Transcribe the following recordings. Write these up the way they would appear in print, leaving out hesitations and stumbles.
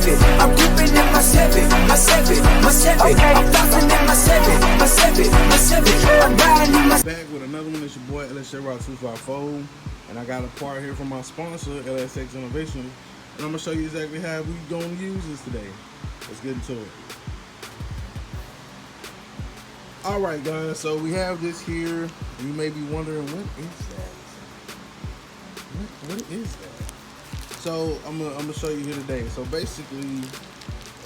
Chevy. I'm dipping in my Chevy, my Chevy, my Chevy. I'm flossing in my Chevy, my Chevy, my Chevy. I'm riding in my. Back with another one. It's your boy LS254, and I got a part here from my sponsor, LSX Innovations, and I'm gonna show you exactly how we gonna use this today. Let's get into it. All right, guys. So we have this here. You may be wondering, what is that? What is that? So I'm gonna show you here today. So basically,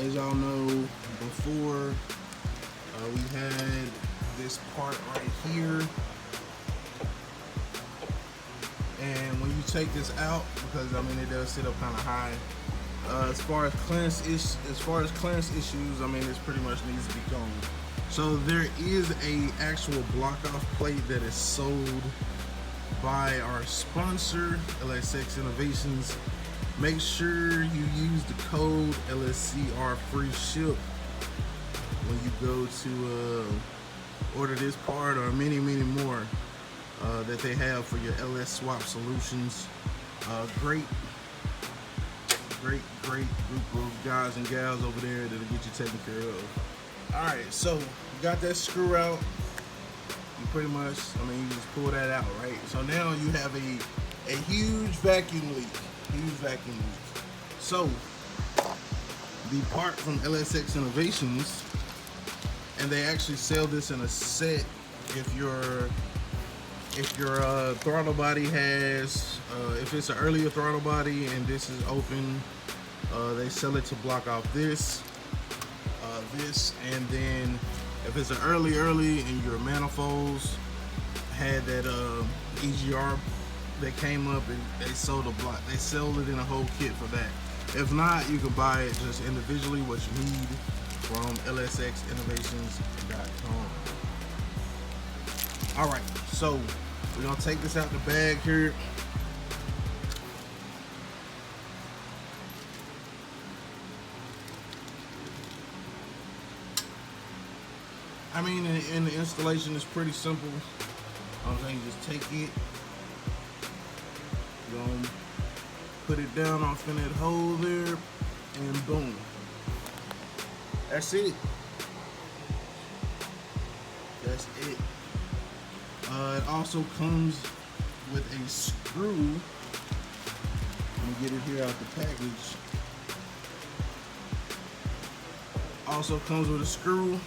as y'all know, before we had this part right here, and when you take this out, because I mean it does sit up kind of high. As far as clearance issues, I mean this pretty much needs to be gone. So there is a actual block off plate that is sold by our sponsor, LSX Innovations. Make sure you use the code LSCR free ship when you go to order this part or many more that they have for your LS swap solutions. Great group of guys and gals over there that'll get you taken care of. All right, so you got that screw out. You pretty much, I mean, you just pull that out, right? So now you have a huge vacuum leak. So the part from LSX Innovations, and they actually sell this in a set. If your throttle body has, if it's an earlier throttle body and this is open, they sell it to block off this, and then if it's an early and your manifolds had that EGR that came up, and they sold a block, they sold it in a whole kit for that. If not, you can buy it just individually, what you need, from lsxinnovations.com. All right, so we're gonna take this out the bag here. I mean, and the installation is pretty simple. I'm saying just take it, you're gonna put it down off in that hole there, and boom. That's it. That's it. It also comes with a screw. Let me get it here out the package. Also comes with a screw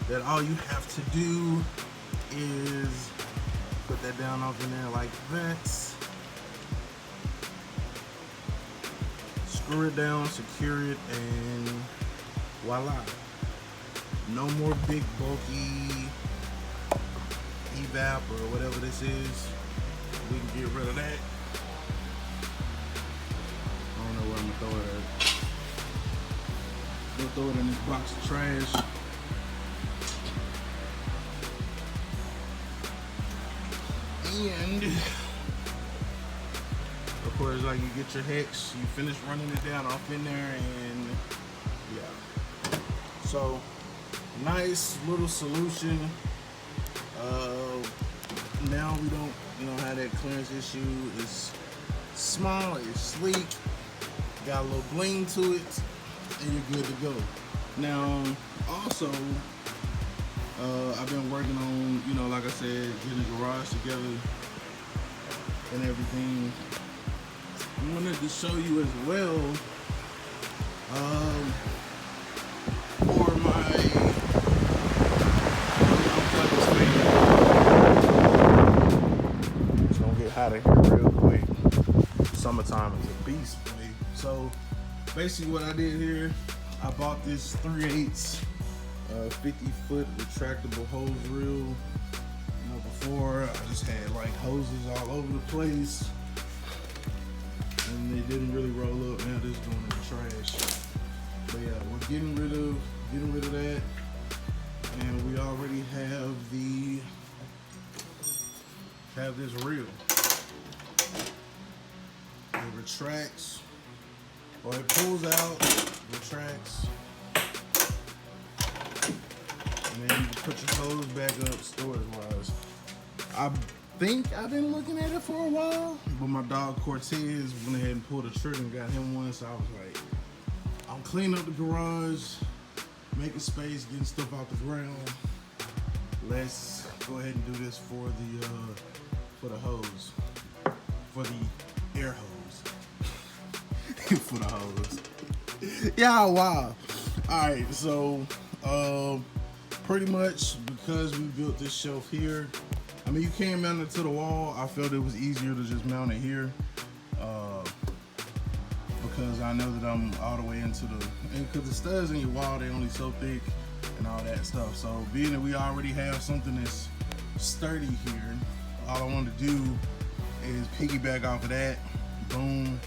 that all you have to do is put that down off in there like that. Screw it down, secure it, and voila. No more big bulky evap or whatever this is. We can get rid of that. I don't know where I'm gonna throw it at. We'll throw it in this box of trash. And of course, like, you get your hex, you finish running it down off in there, and yeah. So nice little solution. Now we don't, have that clearance issue. It's small, it's sleek, got a little bling to it, and you're good to go. Now, also, I've been working on, like I said, getting the garage together and everything. I wanted to show you as well, for my it's gonna get hot in here real quick. Summertime is a beast, boy. So basically what I did here, I bought this 3/8 50-foot retractable hose reel. Before I just had like hoses all over the place, and they didn't really roll up. Now this is going in the trash. But yeah, we're getting rid of that, and we already have this reel. It retracts, or it pulls out, retracts. And then you can put your hose back up storage wise. I think I've been looking at it for a while, but my dog Cortez went ahead and pulled the trigger and got him one, so I was like, clean up the garage, making space, getting stuff out the ground. Let's go ahead and do this for the hose, for the air hose, for the hose. Yeah, wow. All right, so pretty much because we built this shelf here, I mean, you can mount it to the wall. I felt it was easier to just mount it here because I know that I'm all the way into because the studs in your wall, they only so thick and all that stuff. So being that we already have something that's sturdy here, all I want to do is piggyback off of that. Boom,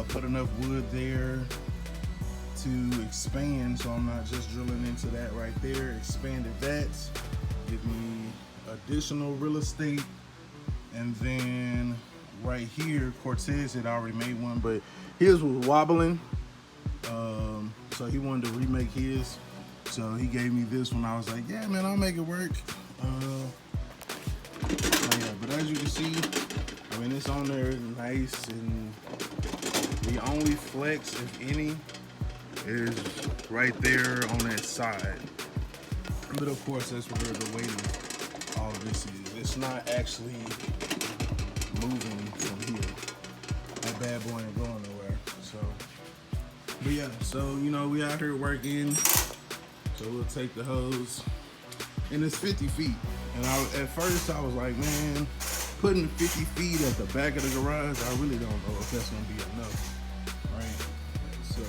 put enough wood there to expand, so I'm not just drilling into that right there. Expanded that, give me additional real estate. And then right here, Cortez had already made one, but his was wobbling, so he wanted to remake his, so he gave me this one. I was like, yeah man, I'll make it work. Yeah, but as you can see, I mean, it's on there nice, and the only flex, if any, is right there on that side. But of course, that's where the weight of all of this is. It's not actually moving from here. That bad boy ain't going nowhere. So, but yeah, so you know, we out here working. So we'll take the hose, and it's 50 feet. And at first I was like, man, putting 50 feet at the back of the garage, I really don't know if that's gonna be enough, right? So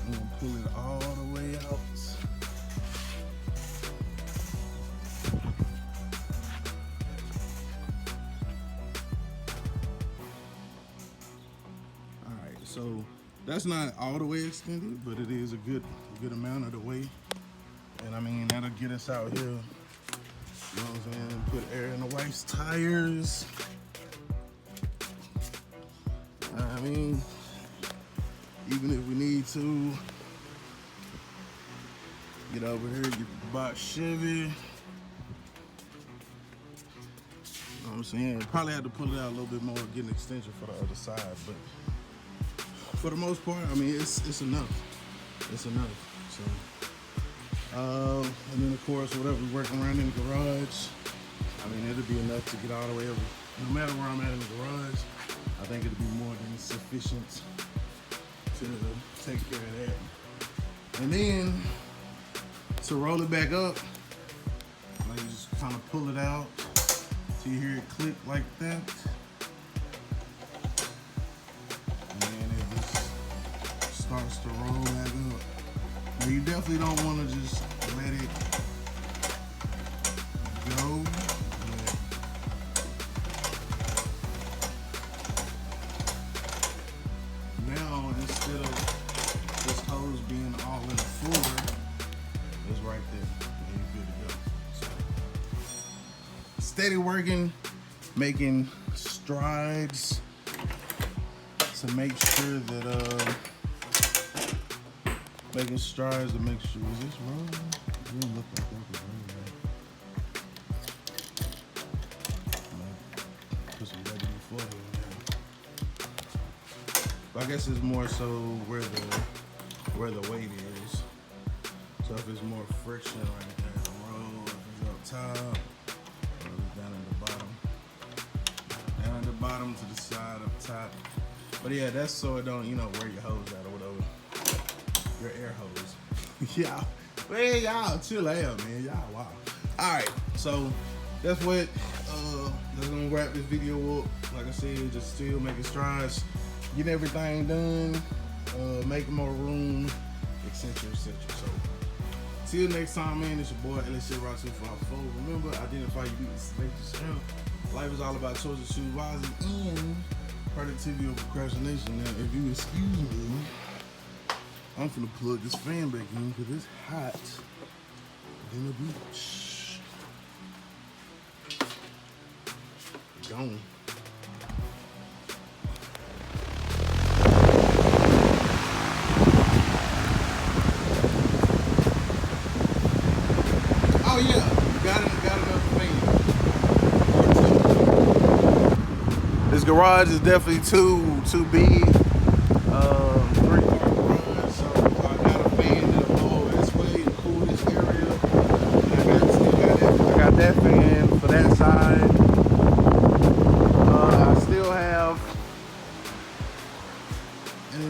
I'm gonna pull it all the way out. All right, so that's not all the way extended, but it is a good amount of the way. And I mean, that'll get us out here, you know what I'm saying? Put air in the wife's tires. I mean, even if we need to get over here, get the box Chevy. You know what I'm saying? Probably have to pull it out a little bit more, get an extension for the other side, but for the most part, I mean, it's enough. It's enough. So, and then of course, whatever we're working around in the garage, I mean, it'll be enough to get all the way over. No matter where I'm at in the garage, I think it'll be more than sufficient to take care of that. And then to roll it back up, like you just kind of pull it out till you hear it click like that. And then it just starts to roll back up. Now you definitely don't want to just let it go. Now, instead of this hose being all in the floor, it's right there, and you're good to go. So, steady working, making strides to make sure that is this wrong? It didn't look like that was wrong. Put some regular floor in there. But I guess it's more so where the weight is. So if it's more friction right there in the road, if it's up top, or if it's down at the bottom. Down at the bottom to the side, up top. But yeah, that's so it don't, you know, wear your hose out or whatever. Your air hose. Yeah. Hey, y'all, chill out, man. Y'all, wow. All right, so that's what, that's gonna wrap this video up. Like I said, just still making strides, getting everything done, making more room, etc., etc. So, till next time, man, it's your boy, LSC Rock 254. Remember, identify your weaknesses, make your strength. Life is all about choices, choose wisely, and productivity over procrastination. Now, if you excuse me, I'm finna plug this fan back in because it's hot in the beach. Gone. Oh yeah, got another fan. This garage is definitely too big. 3-car garage, so I got a fan that'll blow this way and cool this area. I got that fan for that side.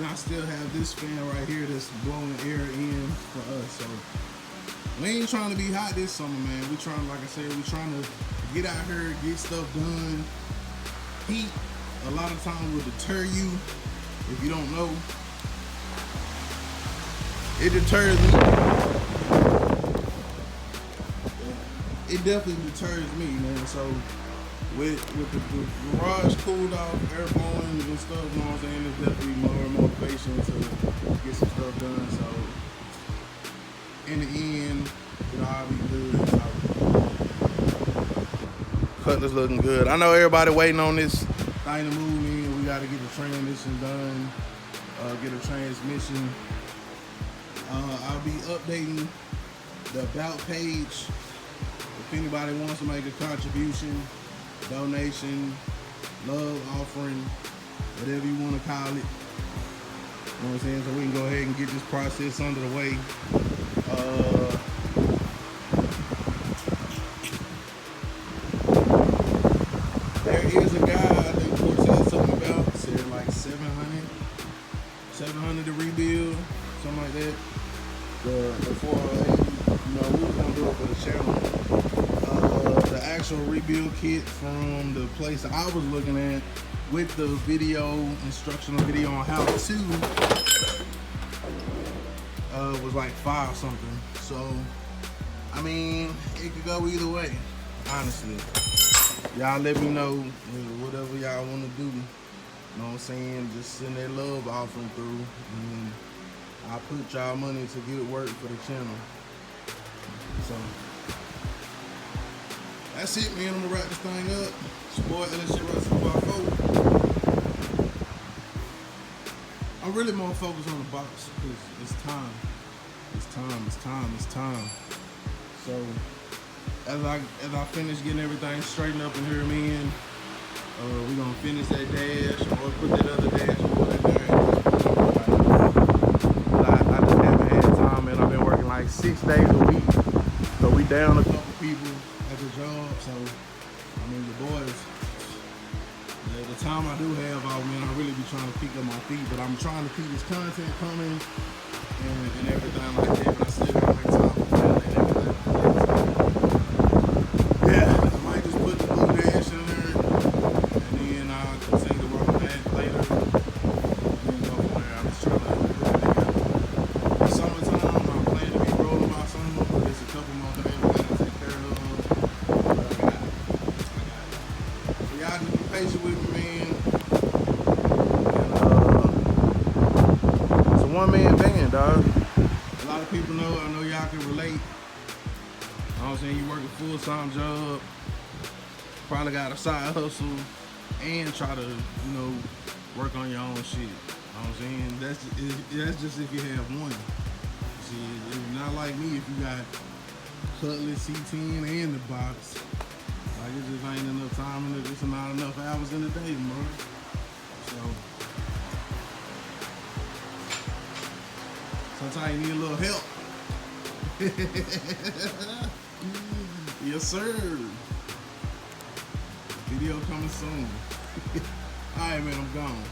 I still have this fan right here that's blowing air in for us. So we ain't trying to be hot this summer, man. We trying, like I said, we trying to get out here, get stuff done. Heat a lot of times will deter you if you don't know. It deters me. It definitely deters me, man. So with the garage cooled off, air blowing and stuff, you know what I'm saying? It's definitely more motivation to get some stuff done. So in the end, it'll all be good. So Cutlass looking good. I know everybody waiting on this thing to move in. We got to get the transmission done, get a transmission. I'll be updating the about page. If anybody wants to make a contribution, donation, love offering, whatever you want to call it. You know what I'm saying? So we can go ahead and get this process under the way. There is a guy I think Ford said something about, said like 700 to rebuild, something like that. Before we were gonna do it for the channel. The actual rebuild kit from the place I was looking at with the instructional video on how to, was like 5 something. So, I mean, it could go either way, honestly. Y'all let me know whatever y'all want to do. You know what I'm saying? Just send that love offering through, and I put y'all money to get work for the channel. So that's it, man. I'm gonna wrap this thing up. It's your boy WACO. I'm really more focused on the box because it's time. It's time. So as I finish getting everything straightened up and here, man, we're gonna finish that dash or put that other dashboard in there. I just haven't had time, man. I've been working like 6 days a week, so we down a couple people at the job. So I mean, the boys, the time I do have off, man, I really be trying to pick up my feet, but I'm trying to keep this content coming and everything like that. But I still gotta make time for family and everything. Yeah, I might just put the blue dash in there, and then I'll continue to work on that later. And go from there. I'm just trying to put it together. It's summertime. I plan to be rolling by summer, but there's a couple more things we gotta take care of. But I got it. So y'all just be patient with me, man. And it's a one-man band, dog. A lot of people know. I know y'all can relate. You know what I'm saying? You work a full-time job, probably got a side hustle, and try to, work on your own shit. You know what I'm saying? That's just if you have one. See, it's not like me if you got Cutlass, C10, and the box. Like, it just ain't enough time and it's not enough hours in the day, bro. So sometimes you need a little help. Yes, sir. Video coming soon. All right, man, I'm gone.